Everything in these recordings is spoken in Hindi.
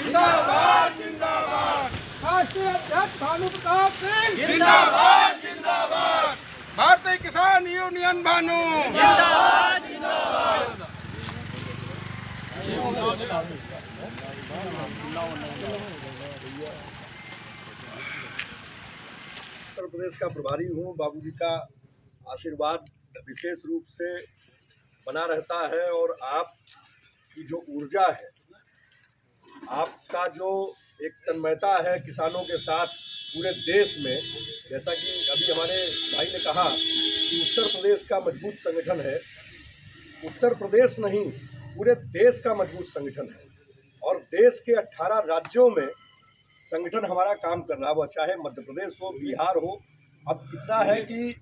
जिंदाबाद जिंदाबाद। राष्ट्रीय अध्यक्ष भानु प्रताप सिंह जिंदाबाद जिंदाबाद। भारतीय किसान यूनियन भानु जिंदाबाद जिंदाबाद। उत्तर प्रदेश का प्रभारी हूँ। बाबूजी का आशीर्वाद विशेष रूप से बना रहता है और आपकी जो ऊर्जा है, आपका जो एक तन्मयता है किसानों के साथ पूरे देश में, जैसा कि अभी हमारे भाई ने कहा कि उत्तर प्रदेश का मजबूत संगठन है। उत्तर प्रदेश नहीं, पूरे देश का मजबूत संगठन है और देश के 18 राज्यों में संगठन हमारा काम कर रहा है, वह चाहे मध्य प्रदेश हो, बिहार हो। अब इतना है कि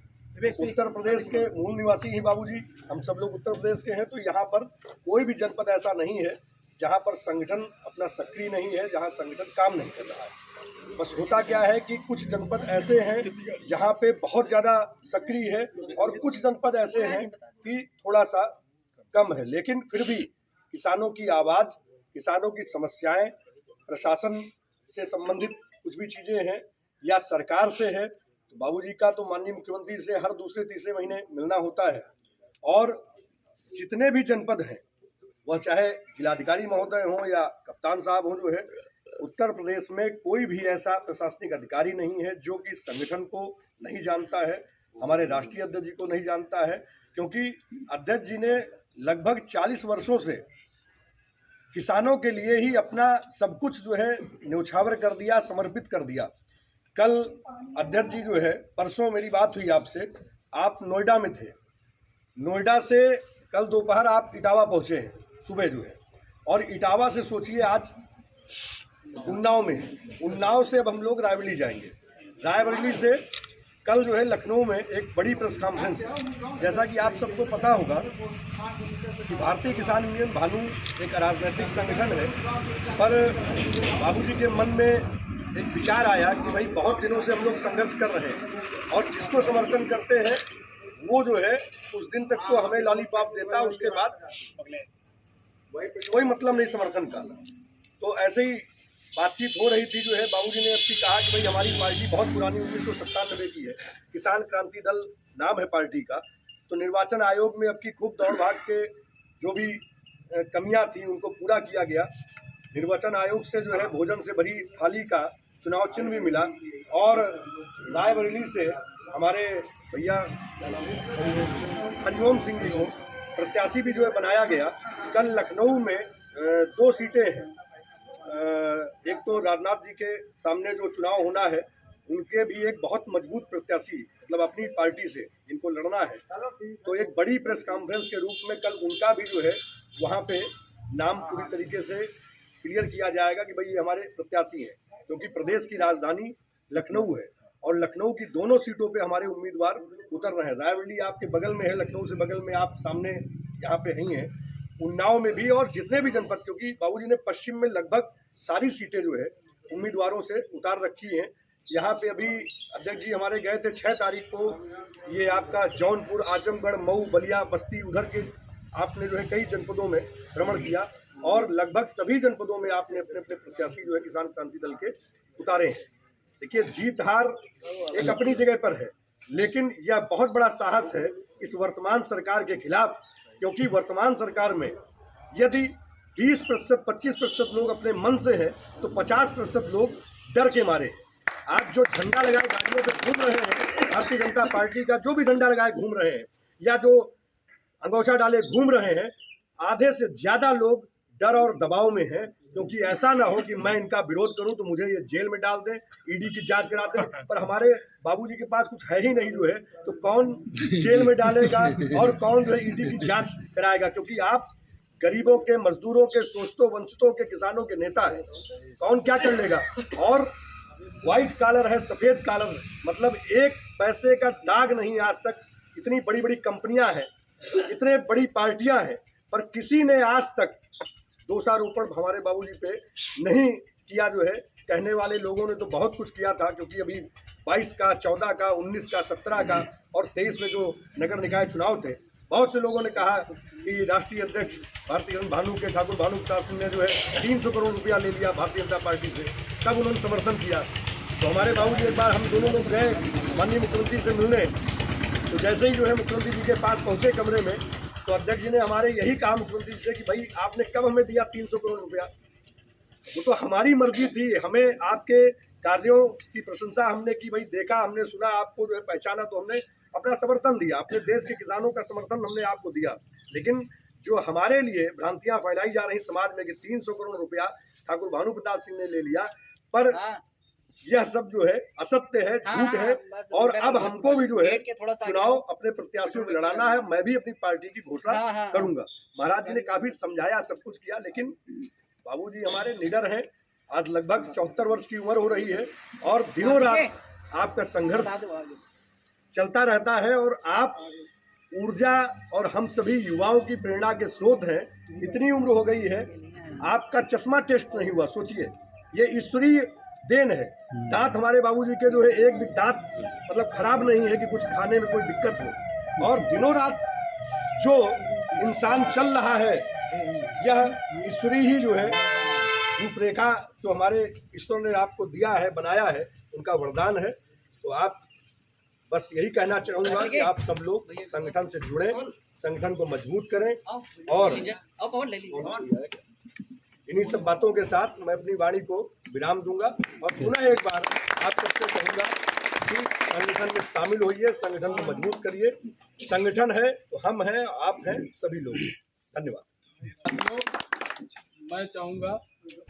उत्तर प्रदेश के मूल निवासी ही बाबूजी, हम सब लोग उत्तर प्रदेश के हैं, तो यहाँ पर कोई भी जनपद ऐसा नहीं है जहाँ पर संगठन अपना सक्रिय नहीं है, जहाँ संगठन काम नहीं कर रहा है। बस होता क्या है कि कुछ जनपद ऐसे हैं जहाँ पे बहुत ज़्यादा सक्रिय है और कुछ जनपद ऐसे हैं कि थोड़ा सा कम है, लेकिन फिर भी किसानों की आवाज़, किसानों की समस्याएं, प्रशासन से संबंधित कुछ भी चीज़ें हैं या सरकार से है, तो बाबूजी का तो माननीय मुख्यमंत्री से हर दूसरे तीसरे महीने मिलना होता है। और जितने भी जनपद हैं, वह चाहे जिलाधिकारी महोदय हों या कप्तान साहब हों, जो है उत्तर प्रदेश में कोई भी ऐसा प्रशासनिक अधिकारी नहीं है जो कि संगठन को नहीं जानता है, हमारे राष्ट्रीय अध्यक्ष जी को नहीं जानता है, क्योंकि अध्यक्ष जी ने लगभग 40 वर्षों से किसानों के लिए ही अपना सब कुछ जो है न्यौछावर कर दिया, समर्पित कर दिया। कल अध्यक्ष जी जो है, परसों मेरी बात हुई आपसे, आप नोएडा में थे, नोएडा से कल दोपहर आप इटावा पहुँचे हैं सुबह जो है, और इटावा से सोचिए आज उन्नाव में है, उन्नाव से अब हम लोग रायबरेली जाएंगे, रायबरेली से कल जो है लखनऊ में एक बड़ी प्रेस कॉन्फ्रेंस है। जैसा कि आप सबको पता होगा कि भारतीय किसान यूनियन भानु एक राजनीतिक संगठन है, पर बाबूजी के मन में एक विचार आया कि भाई बहुत दिनों से हम लोग संघर्ष कर रहे हैं और जिसको समर्थन करते हैं वो जो है उस दिन तक तो हमें लॉलीपॉप देता, उसके बाद कोई मतलब नहीं समर्थन का। तो ऐसे ही बातचीत हो रही थी, जो है बाबूजी ने अब की कहा कि भाई हमारी पार्टी बहुत पुरानी 1997 की है, किसान क्रांति दल नाम है पार्टी का। तो निर्वाचन आयोग में अब की खूब दौड़ भाग के जो भी कमियां थी उनको पूरा किया गया। निर्वाचन आयोग से जो है भोजन से भरी थाली का चुनाव चिन्ह भी मिला और रायबरेली से हमारे भैया हरिओम सिंह जी को प्रत्याशी भी जो है बनाया गया। कल लखनऊ में 2 सीटें हैं, एक तो राजनाथ जी के सामने जो चुनाव होना है उनके भी एक बहुत मजबूत प्रत्याशी, मतलब अपनी पार्टी से जिनको लड़ना है, तो एक बड़ी प्रेस कॉन्फ्रेंस के रूप में कल उनका भी जो है वहाँ पे नाम पूरी तरीके से क्लियर किया जाएगा कि भाई ये हमारे प्रत्याशी हैं, क्योंकि प्रदेश की राजधानी लखनऊ है और लखनऊ की दोनों सीटों पे हमारे उम्मीदवार उतर रहे हैं। रायबरेली आपके बगल में है, लखनऊ से बगल में, आप सामने यहाँ पे ही हैं, उन्नाव में भी, और जितने भी जनपद, क्योंकि बाबूजी ने पश्चिम में लगभग सारी सीटें जो है उम्मीदवारों से उतार रखी हैं। यहाँ पे अभी अध्यक्ष जी हमारे गए थे 6 तारीख को, ये आपका जौनपुर, आजमगढ़, मऊ, बलिया, बस्ती, उधर के आपने जो है कई जनपदों में भ्रमण किया और लगभग सभी जनपदों में आपने अपने अपने प्रत्याशी जो है किसान क्रांति दल के उतारे हैं। देखिए, जीत हार एक अपनी जगह पर है, लेकिन यह बहुत बड़ा साहस है इस वर्तमान सरकार के खिलाफ, क्योंकि वर्तमान सरकार में यदि 20%, 25% लोग अपने मन से हैं तो 50% लोग डर के मारे हैं। आज जो झंडा लगाए गाड़ियों पे घूम रहे हैं, भारतीय जनता पार्टी का जो भी झंडा लगाए घूम रहे हैं या जो अंगोछा डाले घूम रहे हैं, आधे से ज़्यादा लोग डर और दबाव में हैं, क्योंकि ऐसा ना हो कि मैं इनका विरोध करूं तो मुझे ये जेल में डाल दें, ईडी की जांच करा दें। पर हमारे बाबूजी के पास कुछ है ही नहीं जो है, तो कौन जेल में डालेगा और कौन जो है ईडी की जांच कराएगा, क्योंकि आप गरीबों के, मजदूरों के, शोषितों वंचितों के, किसानों के नेता है, कौन क्या कर लेगा। और व्हाइट कॉलर है, सफ़ेद कॉलर, मतलब एक पैसे का दाग नहीं आज तक। इतनी बड़ी बड़ी कंपनियां हैं, इतने बड़ी पार्टियां हैं, पर किसी ने आज तक दोषारोपण हमारे बाबूजी पे नहीं किया जो है। कहने वाले लोगों ने तो बहुत कुछ किया था, क्योंकि अभी 22 का, 14 का, 19 का, 17 का और 23 में जो नगर निकाय चुनाव थे बहुत से लोगों ने कहा कि राष्ट्रीय अध्यक्ष भारतीय जनता भानु के ठाकुर भानु प्रताप सिंह ने जो है 300 करोड़ रुपया ले लिया भारतीय जनता पार्टी से, तब उन्होंने समर्थन किया। तो हमारे बाबूजी एक बार हम दोनों लोग गए माननीय मुख्यमंत्री से मिलने, तो जैसे ही जो है मुख्यमंत्री जी के पास पहुंचे कमरे में, तो अध्यक्ष जी ने हमारे यही कहा मुख्यमंत्री जी से कि भाई आपने कब हमें दिया 300 करोड़ रुपया। वो तो हमारी मर्जी थी, हमें आपके कार्यों की प्रशंसा हमने की, भाई देखा, हमने सुना, आपको जो है पहचाना, तो हमने अपना समर्थन दिया, अपने देश के किसानों का समर्थन हमने आपको दिया। लेकिन जो हमारे लिए भ्रांतियां फैलाई जा रही समाज में कि 300 करोड़ रुपया ठाकुर भानु प्रताप सिंह ने ले लिया, पर यह सब जो है असत्य है, झूठ है। और अब हमको भी जो है चुनाव अपने प्रत्याशियों को लड़ाना है। मैं भी अपनी पार्टी की घोषणा करूंगा। महाराज जी ने काफी समझाया, सब कुछ किया, लेकिन बाबूजी हमारे निडर हैं। आज लगभग 74 वर्ष की उम्र हो रही है और दिनों रात आपका संघर्ष चलता रहता है और आप ऊर्जा और हम सभी युवाओं की प्रेरणा के स्रोत हैं। इतनी उम्र हो गई है, आपका चश्मा टेस्ट नहीं हुआ, सोचिए, ये ईश्वरीय देन है। दांत हमारे बाबूजी के जो है एक भी दांत मतलब खराब नहीं है कि कुछ खाने में कोई दिक्कत हो। और दिनों रात जो इंसान चल रहा है, यह ईश्वरीय ही जो है रूपरेखा जो हमारे ईश्वर ने आपको दिया है, बनाया है, उनका वरदान है। तो आप बस यही कहना चाहूँगा कि आप सब लोग संगठन से जुड़ें, संगठन को मजबूत करें। और इन्हीं सब बातों के साथ मैं अपनी वाणी को विराम दूंगा और पुनः एक बार आप सबसे कहूँगा कि संगठन में शामिल होइए, संगठन को मजबूत करिए। संगठन है तो हम हैं, आप हैं, सभी लोग। धन्यवाद। मैं चाहूँगा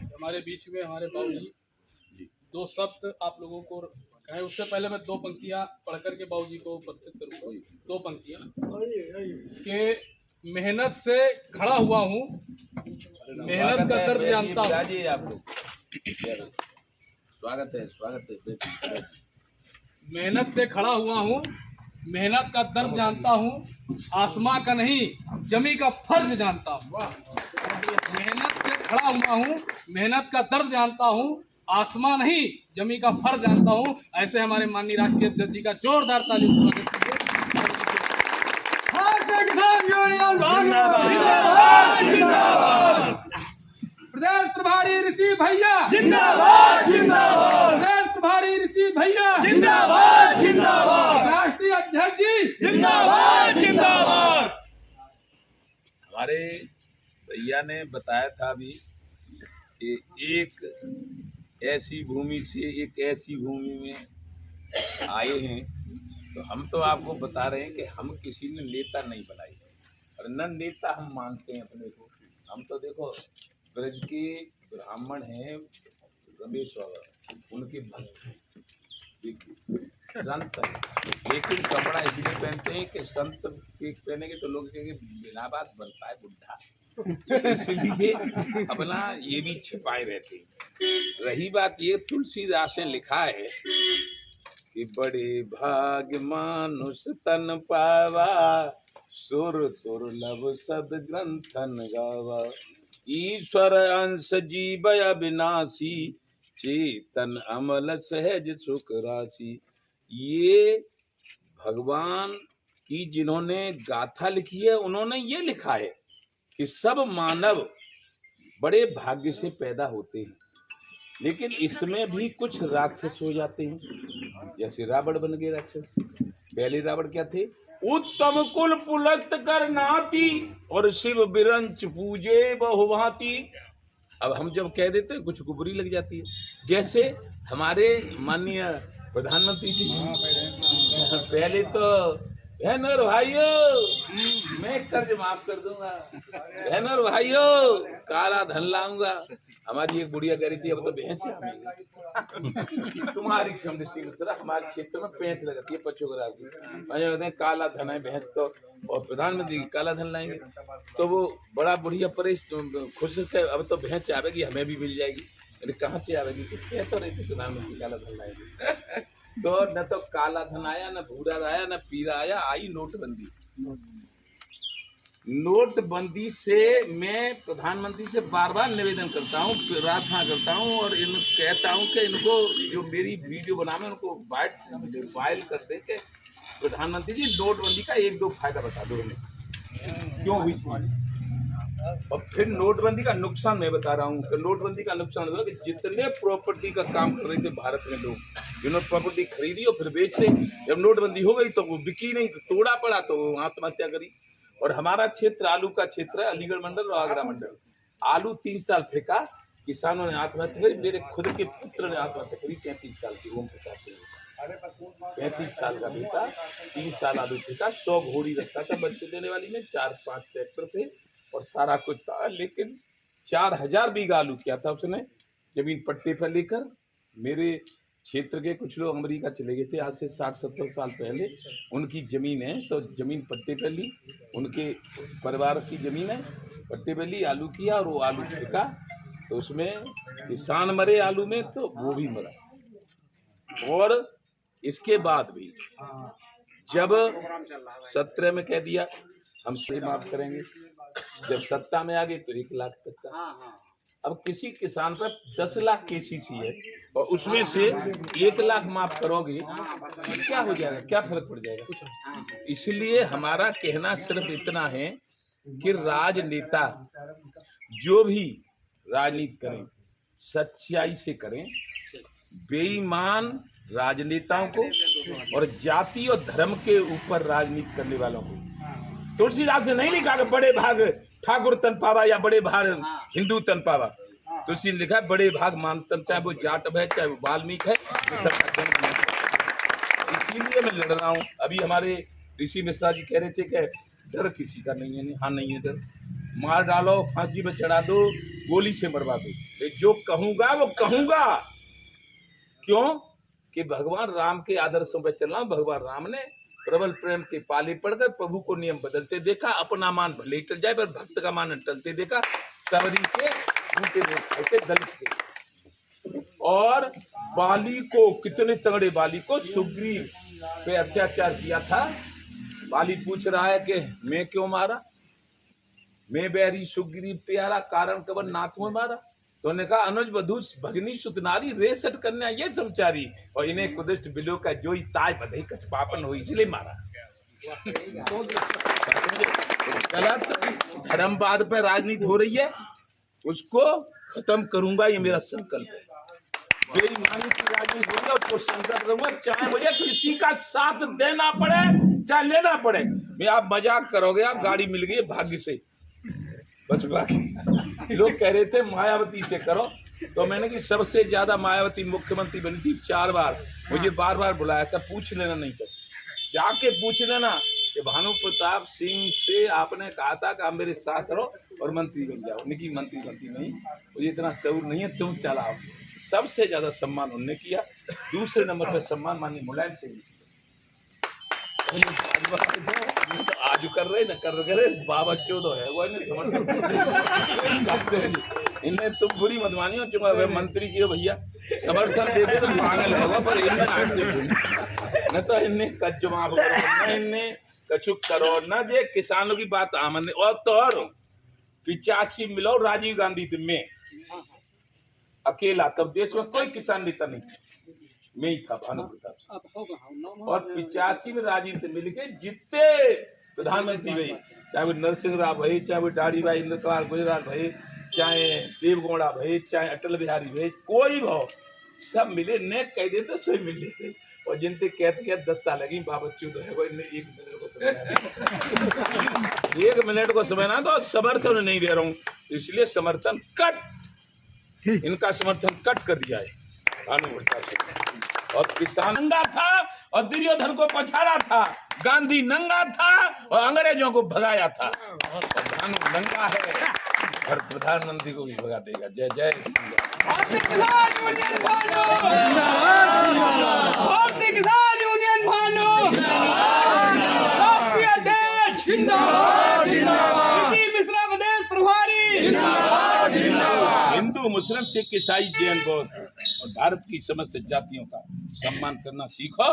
हमारे बीच में हमारे बाबूजी दो शब्द आप लोगों को कहें। उससे पहले मैं दो पंक्तियाँ पढ़ करके बाबूजी को उपस्थित करूँगा। दो पंक्तियाँ कि मेहनत से खड़ा हुआ हूँ, मेहनत का दर्द जानता हूँ। आप लोग स्वागत है। मेहनत से खड़ा हुआ हूँ, मेहनत का दर्द जानता हूँ, आसमां का नहीं जमी का फर्ज जानता हूँ। मेहनत से खड़ा हुआ हूँ, मेहनत का दर्द जानता हूँ, आसमां नहीं जमी का फर्ज जानता हूँ। ऐसे हमारे माननीय राष्ट्रीय अध्यक्ष जी का जोरदार ताली स्वागत कीजिए। प्रदेश प्रभारी ऋषि भैया जिंदाबाद, जिंदाबाद। प्रदेश प्रभारी ऋषि भैया जिंदाबाद, जिंदाबाद। राष्ट्रीय अध्यक्ष जी जिंदाबाद, जिंदाबाद। हमारे भैया ने बताया था अभी कि एक ऐसी भूमि से एक ऐसी भूमि में आए हैं, तो हम तो आपको बता रहे हैं कि हम किसी ने नेता नहीं बनाई और न नेता हम मानते हैं अपने को। हम तो देखो ब्रज के ब्राह्मण हैं, रमेश बाबा, उनके संत, लेकिन कपड़ा इसलिए पहनते हैं कि संत के पहनेंगे तो लोग कहेंगे बिना बात बनता है बुढ़ा, इसलिए अपना ये भी छिपाए रहते हैं। रही बात ये, तुलसीदास ने लिखा है कि बड़े भाग्य मानुष तन पावा, सुर दुर्लभ सद ग्रंथन गावा, ईश्वर अंश जीव अविनाशी, चेतन अमल सहज सुख राशि। ये भगवान की जिन्होंने गाथा लिखी है, उन्होंने ये लिखा है कि सब मानव बड़े भाग्य से पैदा होते हैं, लेकिन इसमें भी कुछ राक्षस हो जाते हैं। जैसे रावण बन गए राक्षस। पहले रावण क्या थे? उत्तम कुल पुलस्त कर नाती, और शिव बिरंच पूजे बहुभांति। अब हम जब कह देते हैं कुछ गुबरी लग जाती है। जैसे हमारे माननीय प्रधानमंत्री जी पहले तो बहनों भाइयों मैं कर्ज माफ कर दूंगा, बहनों भाइयों काला धन लाऊंगा। हमारी एक बुढ़िया कह रही थी अब तो भैंस तुम्हारी हमारे क्षेत्र में पैंच लगाती है पचोगरा की, कहते हैं काला धन है भैंस तो, और प्रधानमंत्री काला धन लाएंगे। तो वो बड़ा बुढ़िया परेश खुश है, अब तो भैंस आवेगी हमें भी मिल जाएगी। अरे कहाँ से आवेगी? कह तो रही थी प्रधानमंत्री काला धन लाएंगे। तो न तो काला धन आया, न भूरा आया, न पीला आया, आई नोटबंदी। नोटबंदी से मैं प्रधानमंत्री से बार बार निवेदन करता हूँ, प्रार्थना करता हूँ और इन कहता हूँ कि इनको जो मेरी वीडियो बनावे उनको वायरल कर दे के प्रधानमंत्री जी नोटबंदी का एक दो फायदा बता दो हमें। क्यों हुई थी। और फिर नोटबंदी का नुकसान मैं बता रहा हूँ कि नोटबंदी का नुकसान हुआ कि जितने प्रॉपर्टी का काम कर रहे थे भारत में लोग, जिन्होंने प्रॉपर्टी खरीदी और फिर बेच रहे, जब नोटबंदी हो गई तो वो बिकी नहीं, तो तोड़ा पड़ा तो आत्महत्या करी। और हमारा क्षेत्र आलू का क्षेत्र है, अलीगढ़ मंडल और आगरा मंडल। आलू 3 साल फेंका, किसानों ने आत्महत्या करी। मेरे खुद के पुत्र ने आत्महत्या करी, 33 साल की ओम प्रकाश सिंह, 35 साल का बेटा, 3 साल आलू फेंका। 100 घोड़ी रखता था बच्चे देने वाली में, 4-5 ट्रैक्टर थे और सारा कुछ था, लेकिन 4000 बीघा आलू किया था उसने जमीन पट्टे पर लेकर। मेरे क्षेत्र के कुछ लोग अमेरिका चले गए थे आज से 60-70 साल पहले, उनकी जमीन है तो जमीन पट्टे पर ली, उनके परिवार की जमीन है, पट्टे पर ली, आलू किया और वो आलू फेंका तो उसमें किसान मरे आलू में, तो वो भी मरा। और इसके बाद भी जब 17 में कह दिया हम से माफ करेंगे, जब सत्ता में आ गई तो 1 लाख तक का। अब किसी किसान पर 10 लाख KCC है और उसमें से 1 लाख माफ करोगे तो क्या हो जाएगा, क्या फर्क पड़ जाएगा। इसलिए हमारा कहना सिर्फ इतना है कि राजनेता जो भी राजनीति करें सच्चाई से करें, बेईमान राजनेताओं को और जाति और धर्म के ऊपर राजनीति करने वालों को। तुलसीदास ने नहीं लिखा कि बड़े भाग ठाकुर तन पावा या बड़े भाग हिंदू तन पावा। तुलसी ने लिखा है बड़े भाग मानतन, चाहे वो जाट है चाहे वो वाल्मीकि है, तो सबका जन्म है। इसीलिए मैं लड़ रहा हूँ। अभी हमारे ऋषि मिश्रा जी कह रहे थे कि डर किसी का नहीं है। हाँ नहीं है डर, मार डालो, फांसी पे चढ़ा दो, गोली से मरवा दो, जो कहूँगा वो कहूँगा। क्यों कि भगवान राम के आदर्शों पर चल रहा हूँ। भगवान राम ने प्रबल प्रेम के पाले पड़कर प्रभु को नियम बदलते देखा, अपना मान भले टल जाए पर भक्त का मान टलते देखा। सबरी के झूठे थे दलित के, और बाली को, कितने तगड़े बाली को सुग्रीव पे अत्याचार किया था। बाली पूछ रहा है कि मैं क्यों मारा, मैं बैरी सुग्रीव प्यारा, कारण कबर नाथों मारा। तो उन्होंने कहा अनुज वधु भगनी सुतनारी रेसट कन्या ये समचारी, और इन्हें कुदिष्ट बिलो का जोई ताज बधई कट पापन हो, इसलिए मारा। गलत धर्मवाद पर राजनीति हो रही है, उसको खत्म करूंगा, ये मेरा संकल्प है। बेईमानी की राजनीति होगी, उसको संकल्प करूंगा, चाहे मुझे किसी का साथ देना पड़े चाहे लेना पड़े। मैं आप मजाक करोगे, आप गाड़ी मिल गई भाग्य से, बस बाकी लोग कह रहे थे मायावती से करो, तो मैंने कि सबसे ज्यादा मायावती मुख्यमंत्री बनी थी 4 बार। मुझे बार बार बुलाया था, पूछ लेना, नहीं तो जाके पूछ लेना कि भानु प्रताप सिंह से आपने कहा था कि आप मेरे साथ रहो और मंत्री बन जाओ। उनकी मंत्री बनती नहीं, मुझे इतना शऊर नहीं है, तुम चलाओ। सबसे ज्यादा सम्मान उन्होंने किया, दूसरे नंबर पर सम्मान माननीय मुलायम सिंह। तो आज कर रहे न कर रहे बाबा 14 है वो, इन्हें समर्थन इन्हें तुम बुरी मत मानियो, चुका मंत्री की हो भैया, समर्थन दे दे तो पागल है वो, पर इन्हें न तो इन्हें कच्चो माफ करो, न इन्हें कछुक करो, न जे किसानों की बात आमने। और तो और 85 मिलो राजीव गांधी में अकेला, तब देश में कोई किसान नेता नहीं, मैं ही था भानु प्रताप। और 85 में राजीव से मिलके जितने प्रधानमंत्री भाई, चाहे वो नरसिंह राव भाई, चाहे वो दाढ़ी भाई इंद्र कुमार गुजराल भाई, चाहे देवगौड़ा भाई, चाहे अटल बिहारी भाई, कोई भाव सब मिले, ने कह देते सो मिल लेते। और जिनसे कहते 10 साल लगी बाबा 14 है वो, 1 मिनट को समय 1 मिनट को समय ना, तो समर्थन नहीं दे रहा हूँ, इसलिए समर्थन कट, इनका समर्थन कट कर दिया है भानु प्रताप। और किसान नंगा था और दुर्योधन को पछाड़ा था, गांधी नंगा था और अंग्रेजों को भगाया था, और भानु नंगा है और प्रधानमंत्री को भी भगा देगा। जय जय भारतीय किसान यूनियन भानु, राष्ट्रीय अध्यक्ष जिंदाबाद, मिश्रा प्रदेश प्रभारी जिंदाबाद। हिंदू मुस्लिम सिख ईसाई जैन बौद्ध और भारत की समस्त जातियों का सम्मान करना सीखो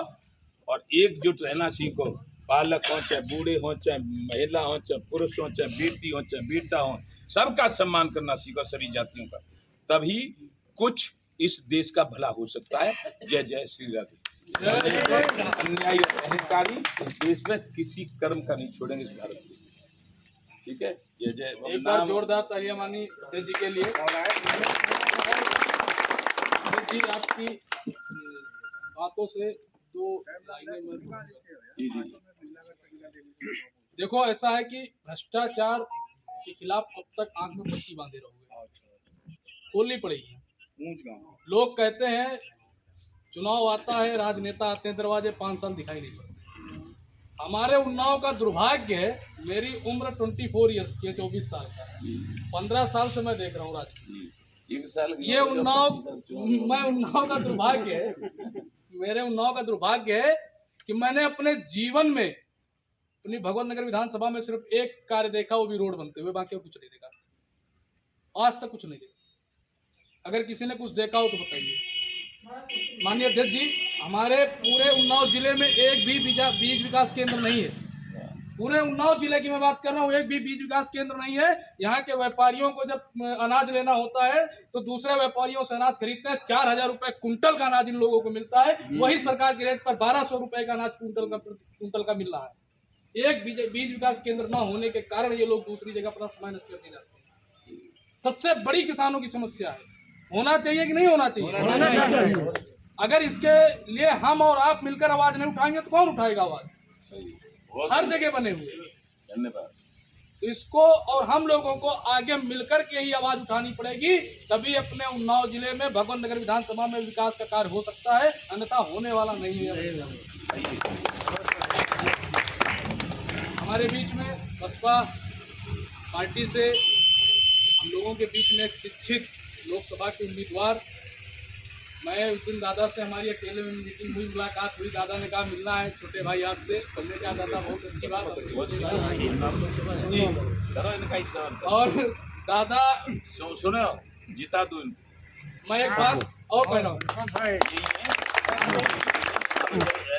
और एकजुट रहना सीखो। बालक हो चाहे बूढ़े हो, चाहे महिला हो, चाहे पुरुष हो, चाहे बेटी हो, चाहे बेटा हो, सबका सम्मान करना सीखो, सभी जातियों का, तभी कुछ इस देश का भला हो सकता है। जय जय श्री राधे। अन्यायी और अहंकारी इस देश में किसी कर्म का नहीं छोड़ेंगे इस भारत को। ठीक है। जय जय एक बार जोरदार तालियां मानी अध्यक्ष जी के लिए। अध्यक्ष जी, आपकी बातों से दो लाइनें में जी जी देखो, ऐसा है कि भ्रष्टाचार के खिलाफ कब तक आंख में पट्टी बांधे रहोगे, खोलनी पड़ेगी। लोग कहते हैं चुनाव आता है, राजनेता आते हैं दरवाजे, 5 साल दिखाई नहीं पड़ते। हमारे उन्नाव का दुर्भाग्य है, मेरी उम्र 24 ईयर्स की है, 24 साल का, 15 साल से मैं देख रहा हूँ राजनीति। एक साल ये उन्नाव, मैं उन्नाव का दुर्भाग्य है, मेरे उन्नाव का दुर्भाग्य है कि मैंने अपने जीवन में अपनी भगवत नगर विधानसभा में सिर्फ एक कार्य देखा, वो भी रोड बनते हुए, बाकी कुछ नहीं देखा, आज तक कुछ नहीं देखा। अगर किसी ने कुछ देखा हो तो बताइए। माननीय अध्यक्ष जी, हमारे पूरे उन्नाव जिले में एक भी बीज विकास केंद्र नहीं है। पूरे उन्नाव जिले की मैं बात कर रहा हूँ, एक भी बीज विकास केंद्र नहीं है। यहाँ के व्यापारियों को जब अनाज लेना होता है तो दूसरे व्यापारियों से अनाज खरीदते हैं। 4000 रुपए कुंटल का अनाज इन लोगों को मिलता है, वही सरकार के रेट पर 1200 रुपए का अनाज कुंटल का मिल रहा है। एक बीज विकास केंद्र न होने के कारण ये लोग दूसरी जगह प्लस माइनस करते जाते हैं। सबसे बड़ी किसानों की समस्या है। होना चाहिए कि नहीं होना चाहिए? अगर इसके लिए हम और आप मिलकर आवाज नहीं उठाएंगे तो कौन उठाएगा आवाज? हर जगह बने हुए। धन्यवाद। तो इसको और हम लोगों को आगे मिलकर के ही आवाज उठानी पड़ेगी, तभी अपने उन्नाव जिले में भगवत नगर विधानसभा में विकास का कार्य हो सकता है, अन्यथा होने वाला नहीं है। हमारे बीच में बसपा पार्टी से हम लोगों के बीच में एक शिक्षित लोकसभा के उम्मीदवार, मैं उस दिन दादा से हमारी अकेले में मीटिंग हुई, मुलाकात हुई, दादा ने कहा मिलना है छोटे भाई आपसे। हमने कहा दादा बहुत अच्छी बात जी। और दादा सुनो, जिता दो। मैं एक बात और कह रहा हूँ,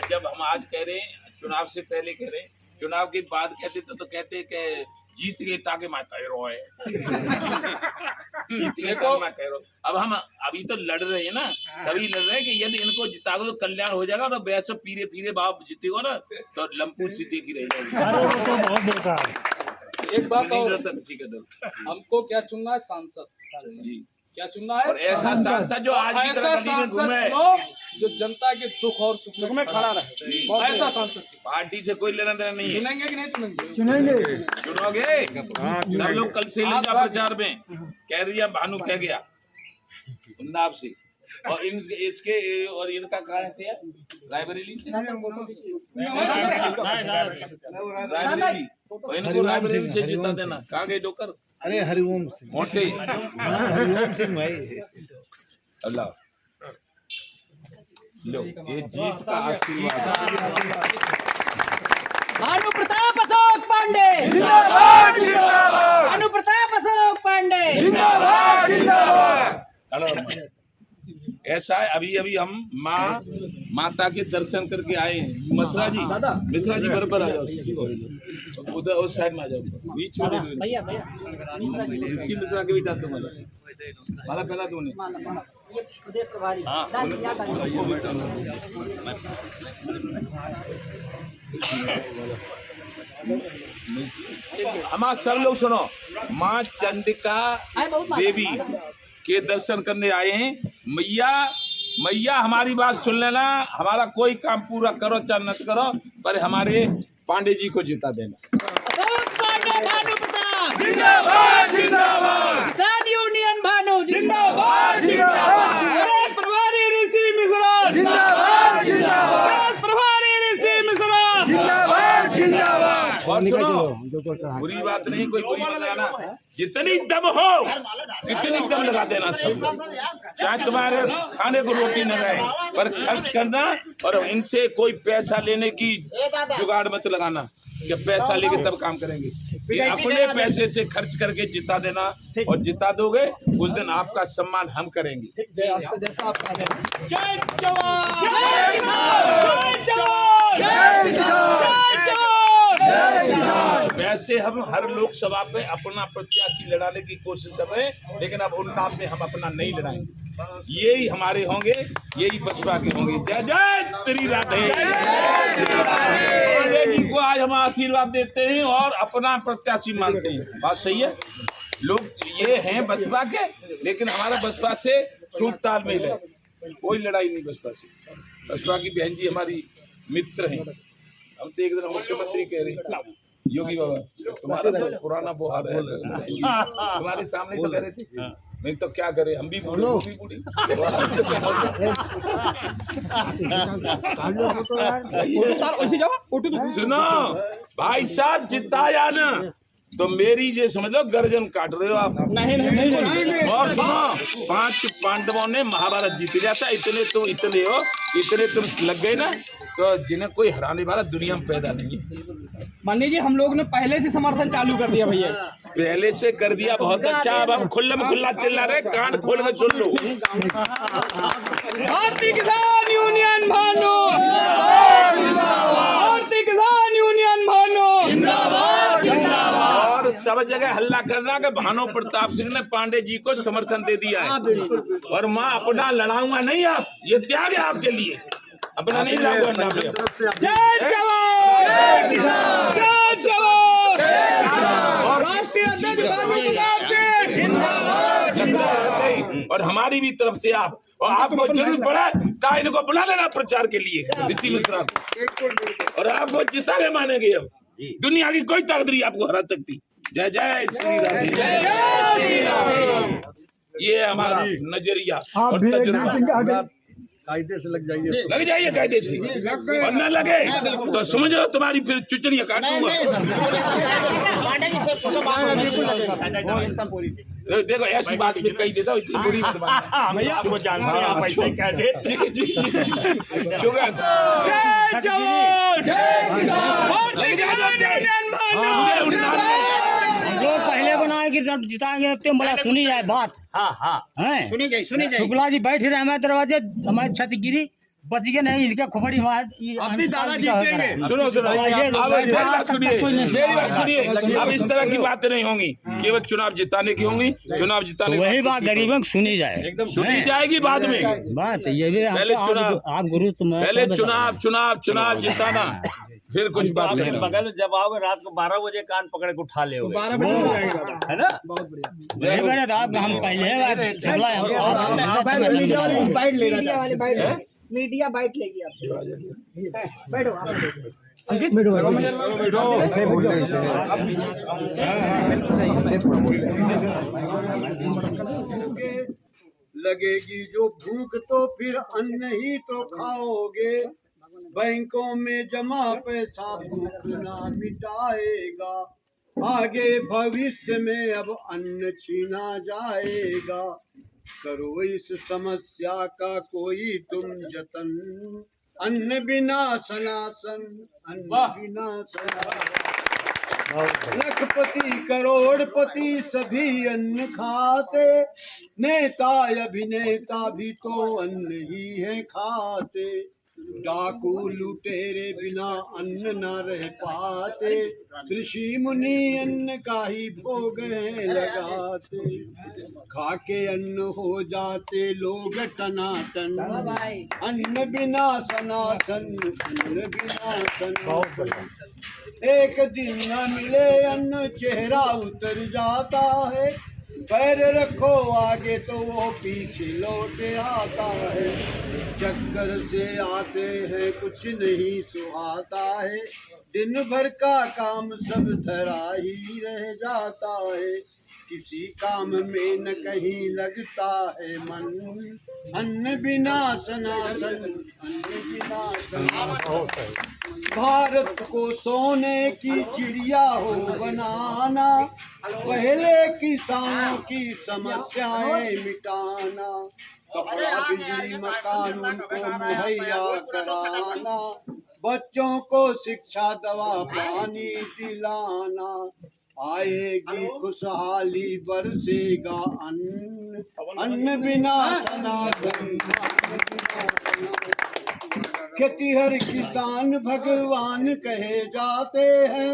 जब हम आज कह रहे हैं, चुनाव से पहले कह रहे हैं, चुनाव के बाद कहते तो कहते कि जीत गए ताकि मैं कह रहा है। जीत गए ताकि मैं कह रहा हूँ। अब हम अभी तो लड़ रहे हैं ना, तभी लड़ रहे हैं कि यदि इनको जिता दो तो कल्याण हो जाएगा, और वैसे पीरे पीरे बाप जीतेगा ना तो लंपू सी देखी रह जाएगी। एक बात और, हमको क्या चुनना है? सांसद। क्या चुनना है? और ऐसा सांसद जो आज की तरह गली में घूमे, जो जनता के दुख और सुख में खड़ा रहे, ऐसा सांसद। पार्टी से कोई लेना देना नहीं है। चुनेंगे कि नहीं चुनेंगे? चुनोगे? सब लोग कल से लेंगे प्रचार में। कह रही है भानु कह गया उन्नाव से, और इसके और इनका कहाँ से है? रायबरेली से। रायबरेली, इनको रायबरेली से जिता देना। कहाँ गए डोकर? अरे हरिओम सिंह मोटे हरिओम सिंह भाई। अल्लाह लो, ये जीत का आशीर्वाद। भानु प्रताप अशोक पांडे जिंदाबाद जिंदाबाद भानु प्रताप अशोक पांडे जिंदाबाद जिंदाबाद। ऐसा है, अभी अभी हम माता के दर्शन करके आए हैं। मिश्रा जी बराबर आ जाओ, उधर उस साइड में आ जाओ, बीच में। भैया ऋषि मिश्रा के भी डालते माला पहला तूने। ये प्रदेश प्रभारी हाँ, हमारा सब लोग सुनो, माँ चंडिका देवी के दर्शन करने आए हैं। मैया हमारी बात सुन लेना, हमारा कोई काम पूरा करो चाहे न करो, पर हमारे पांडे जी को जिता देना। अशोक पांडे भानु प्रताप जिंदाबाद जिंदाबाद किसान यूनियन भानु जिंदाबाद जिंदाबाद प्रदेश प्रभारी ऋषि मिश्रा जिंदाबाद जिंदाबाद प्रदेश प्रभारी ऋषि मिश्रा जिंदाबाद जिंदाबाद। और सुनो, बुरी बात नहीं, कोई बुरी मत लगाना। जितनी दम हो कितनी दम लगा देना सब लोग, चाहे तुम्हारे खाने को रोटी न रहे, पर खर्च करना। और इनसे कोई पैसा लेने की जुगाड़ मत लगाना कि पैसा लेके तब काम करेंगे। ये अपने पैसे से खर्च करके जिता देना, और जिता दोगे उस दिन आपका सम्मान हम करेंगे। जैसा आप कह रहे हैं। जय जवान जय किसान जय जवान वैसे हम हर लोकसभा पे अपना प्रत्याशी लड़ाने की कोशिश कर रहे हैं, लेकिन अब उन्नाव में हम अपना नहीं लड़ाएंगे। यही हमारे होंगे, यही बसपा के होंगे। जय जय श्री राधे। पांडे जी को आज हम आशीर्वाद देते हैं और अपना प्रत्याशी मानते हैं। बात सही है। लोग ये हैं बसपा के, लेकिन हमारा बसपा से खूब तालमेल है, कोई लड़ाई नहीं बसपा से। बसपा की बहन जी हमारी मित्र हैं। हम तो एक दिन मुख्यमंत्री कह रहे योगी बाबा तुम्हारा तो पुराना बुहार है, तुम्हारे सामने तो कह रहे थे, नहीं तो क्या करे, हम भी बूढ़े वो भी बूढ़ी। सुनो भाई साहब, जिताया ना तो मेरी ये समझ लो गर्दन काट रहे हो आप। नहीं। और सुनो, 5 पांडवों ने महाभारत जीत लिया था, इतने तुम लग गए ना, तो जिन्हें कोई हराने वाला दुनिया में पैदा नहीं है। माननीय जी, हम लोग ने पहले से समर्थन चालू कर दिया भैया। पहले से कर दिया, बहुत अच्छा। अब हम खुल्लम खुल्ला चिल्ला रहे, कान खोल के सुन लो। भारतीय किसान यूनियन भानो, भारतीय किसान यूनियन भानो, और सब जगह हल्ला करना कि भानु प्रताप सिंह ने पांडे जी को समर्थन दे दिया है, और मैं अपना लड़ाऊंगा नहीं। आप ये त्याग है आपके लिए, अपना नहीं लाऊंगा। जय जवान, जय जवान, और राष्ट्रीय अध्यक्ष भानु प्रताप सिंह जिंदाबाद। और हमारी भी तरफ से आप, और आपको जरूरत पड़ा तो इनको बुला लेना प्रचार के लिए, ऋषि मिश्रा को, और आपको जिता के मानेंगे। अब दुनिया की कोई ताकत नहीं आपको हरा सकती। जय जय श्री राम। ये हमारा नजरिया और तजुर्बा। कायदे से लग जाइए कायदे से, और न लगे तो समझ लो तुम्हारी फिर चुचड़ियाँ काटूंगा। देखो ऐसी बात फिर कही देता हूँ, इतनी बुरी मत मानना भैया, आपको जानते हैं आप ऐसे कह दे। जी शुगर। जय जवान, जय किसान, भारतीय किसान यूनियन भानो। जो पहले बनाए कि जब जिताएंगे तो बड़ा सुनी जाए बात। हाँ, सुनी जाए। शुक्ला जी बैठे रहे हमारे दरवाजे, हमारी छत गिरी, बच गए नहीं, इनका खोपड़ी अपनी दादा जीतेंगे। सुनो मेरी बात सुनिए। अब इस तरह की बातें नहीं होंगी, केवल चुनाव जिताने की होंगी। चुनाव जिताने वही बात गरीबों की सुनी जाए, सुनी जाएगी बाद में। बात ये भी पहले चुनाव, आप गुरु पहले चुनाव जिताना, फिर कुछ बात नहीं। बगल जब आओगे रात को 12 बजे कान पकड़ के उठा ले 12 बजे हो जाएगा, है ना। बहुत बढ़िया। हम पहले मीडिया बाइट लेगी आप। बैठो लगेगी जो भूख तो फिर अन्न ही तो खाओगे। बैंकों में जमा पैसा भूख ना मिटाएगा। आगे भविष्य में अब अन्न छीना जाएगा। करो इस समस्या का कोई तुम जतन। अन्न बिना सनातन, अन्न बिना सनातन। लखपति करोड़पति सभी अन्न खाते। नेता अभिनेता भी तो अन्न ही है खाते। डाकू लुटेरे बिना अन्न न रह पाते। ऋषि मुनि अन्न का ही भोग है लगाते। खाके अन्न हो जाते लोग टनाटन। अन्न बिना सनातन, अन्न बिना सनातन। एक दिन न मिले अन्न चेहरा उतर जाता है। पैर रखो आगे तो वो पीछे लौट आता है। चक्कर से आते हैं कुछ नहीं सुहाता है। दिन भर का काम सब धरा ही रह जाता है। किसी काम में न कहीं लगता है मन। अन्न बिना सनातन, अन्न बिना सनातन। भारत को सोने की चिड़िया हो बनाना। पहले किसानों की समस्याएं मिटाना। कपड़ा बिजली मकान उनको मुहैया कराना। बच्चों को शिक्षा दवा पानी दिलाना। आएगी खुशहाली बरसेगा अन्न। अन्न बिना सनातन। खेतीहर किसान भगवान कहे जाते हैं।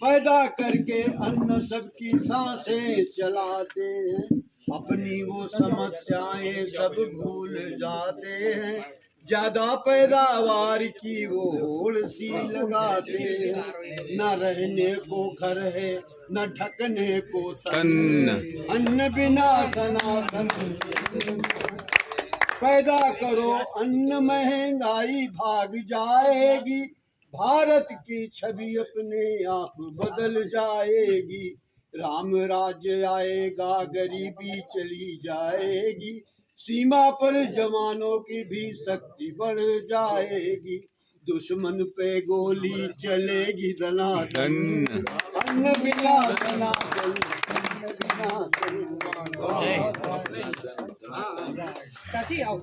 पैदा करके अन्न सबकी सांसें चलाते हैं। अपनी वो समस्याएं सब भूल जाते हैं। ज्यादा पैदावार की वो होड़ सी लगाते हैं। न रहने को घर है न ढकने को तन, अन्न बिना सनातन। पैदा करो अन्न, महंगाई भाग जाएगी, भारत की छवि अपने आप बदल जाएगी। राम राज्य आएगा, गरीबी चली जाएगी, सीमा पर जवानों की भी शक्ति बढ़ जाएगी। दुश्मन पे गोली चलेगी दनादन, अन्न बिना दनादन, अन्न बिना दनादन। चाची आओ